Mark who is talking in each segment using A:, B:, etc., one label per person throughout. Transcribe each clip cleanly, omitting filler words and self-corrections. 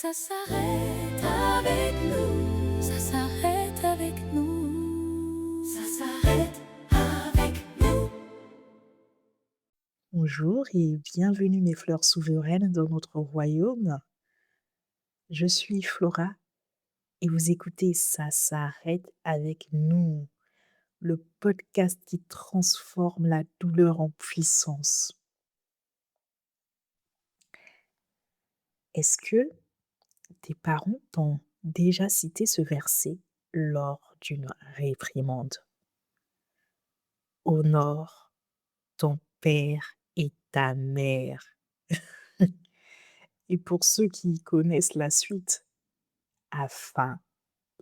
A: Ça s'arrête avec nous. Ça s'arrête avec nous. Ça s'arrête avec nous.
B: Bonjour et bienvenue mes fleurs souveraines dans notre royaume. Je suis Flora et vous écoutez Ça s'arrête avec nous, le podcast qui transforme la douleur en puissance. Est-ce que tes parents t'ont déjà cité ce verset lors d'une réprimande? Honore ton père et ta mère. Et pour ceux qui connaissent la suite, afin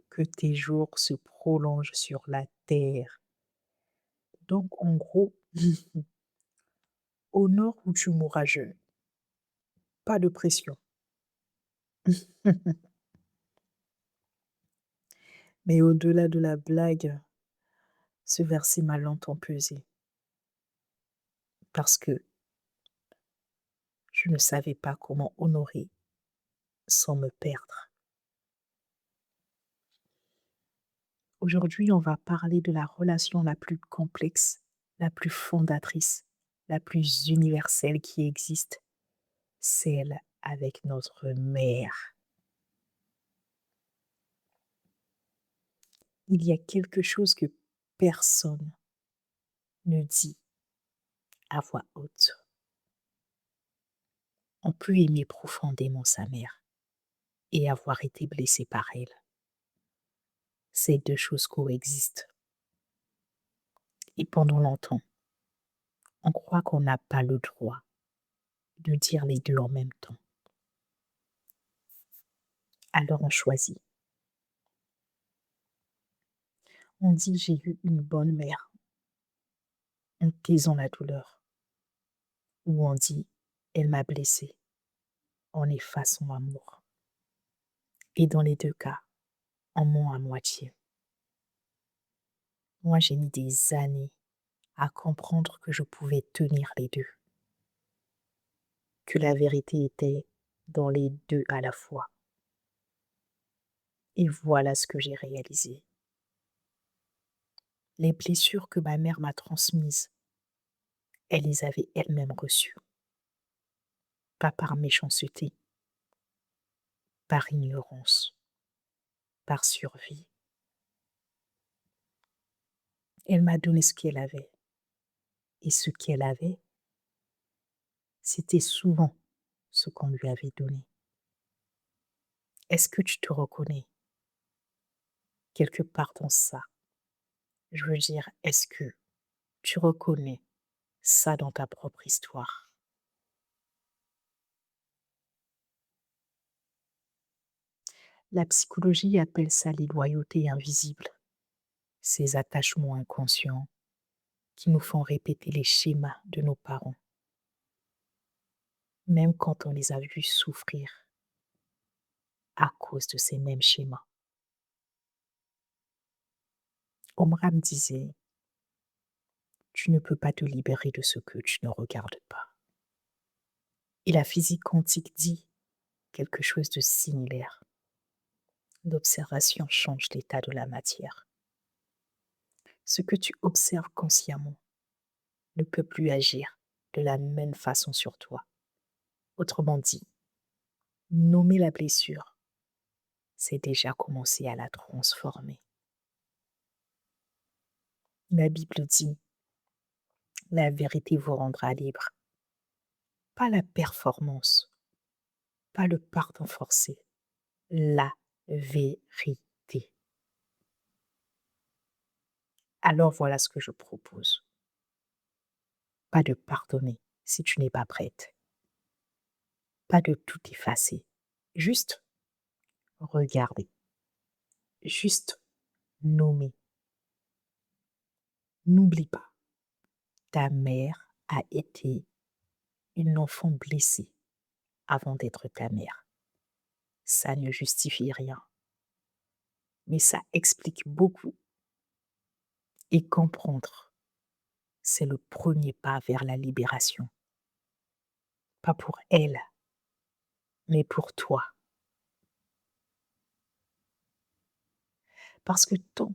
B: que tes jours se prolongent sur la terre. Donc, en gros, honore ou tu mourras jeune. Pas de pression. Mais au-delà de la blague, ce verset m'a longtemps pesé parce que je ne savais pas comment honorer sans me perdre. Aujourd'hui, on va parler de la relation la plus complexe, la plus fondatrice, la plus universelle qui existe, celle avec notre mère. Il y a quelque chose que personne ne dit à voix haute. On peut aimer profondément sa mère et avoir été blessé par elle. Ces deux choses coexistent. Et pendant longtemps, on croit qu'on n'a pas le droit de dire les deux en même temps. Alors on choisit. On dit j'ai eu une bonne mère en taisant la douleur. Ou on dit elle m'a blessé en effaçant l'amour. Et dans les deux cas, on ment à moitié. Moi, j'ai mis des années à comprendre que je pouvais tenir les deux, que la vérité était dans les deux à la fois. Et voilà ce que j'ai réalisé. Les blessures que ma mère m'a transmises, elle les avait elle-même reçues. Pas par méchanceté, par ignorance, par survie. Elle m'a donné ce qu'elle avait. Et ce qu'elle avait, c'était souvent ce qu'on lui avait donné. Est-ce que tu te reconnais quelque part dans ça? Je veux dire, est-ce que tu reconnais ça dans ta propre histoire? La psychologie appelle ça les loyautés invisibles, ces attachements inconscients qui nous font répéter les schémas de nos parents, même quand on les a vus souffrir à cause de ces mêmes schémas. Omra me disait, tu ne peux pas te libérer de ce que tu ne regardes pas. Et la physique quantique dit quelque chose de similaire. L'observation change l'état de la matière. Ce que tu observes consciemment ne peut plus agir de la même façon sur toi. Autrement dit, nommer la blessure, c'est déjà commencer à la transformer. La Bible dit, la vérité vous rendra libre. Pas la performance, pas le pardon forcé, la vérité. Alors voilà ce que je propose. Pas de pardonner si tu n'es pas prête. Pas de tout effacer. Juste regarder. Juste nommer. N'oublie pas, ta mère a été une enfant blessée avant d'être ta mère. Ça ne justifie rien, mais ça explique beaucoup. Et comprendre, c'est le premier pas vers la libération. Pas pour elle, mais pour toi. Parce que tant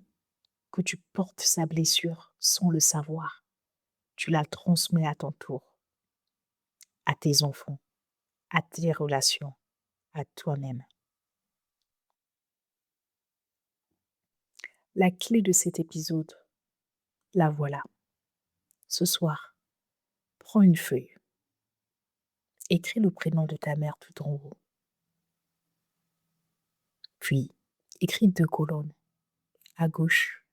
B: que tu portes sa blessure sans le savoir, tu la transmets à ton tour, à tes enfants, à tes relations, à toi-même. La clé de cet épisode, la voilà. Ce soir, prends une feuille, écris le prénom de ta mère tout en haut. Puis, écris 2 colonnes. À gauche,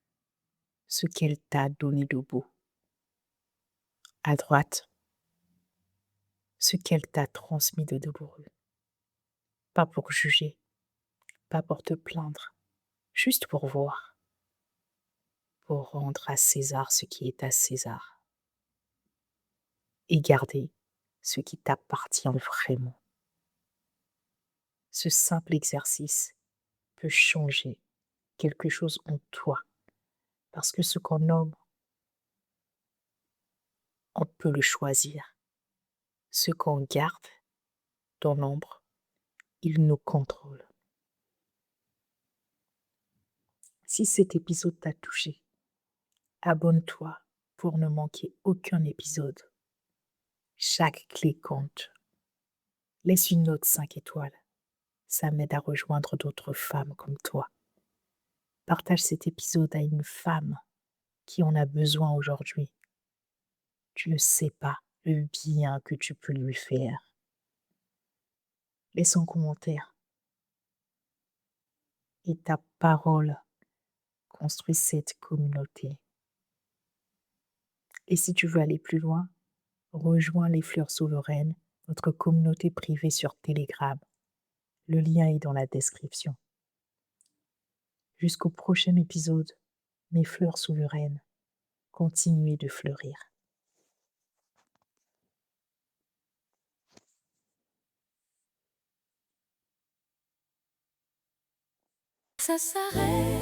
B: ce qu'elle t'a donné de beau. À droite, ce qu'elle t'a transmis de douloureux. Pas pour juger, pas pour te plaindre, juste pour voir, pour rendre à César ce qui est à César et garder ce qui t'appartient vraiment. Ce simple exercice peut changer quelque chose en toi parce que ce qu'on nomme, on peut le choisir. Ce qu'on garde dans l'ombre, il nous contrôle. Si cet épisode t'a touché, abonne-toi pour ne manquer aucun épisode. Chaque clé compte. Laisse une note 5 étoiles. Ça m'aide à rejoindre d'autres femmes comme toi. Partage cet épisode à une femme qui en a besoin aujourd'hui. Tu ne sais pas le bien que tu peux lui faire. Laisse un commentaire et ta parole construit cette communauté. Et si tu veux aller plus loin, rejoins les Fleurs Souveraines, notre communauté privée sur Telegram. Le lien est dans la description. Jusqu'au prochain épisode, mes fleurs souveraines, continuez de fleurir.
A: Ça s'arrête.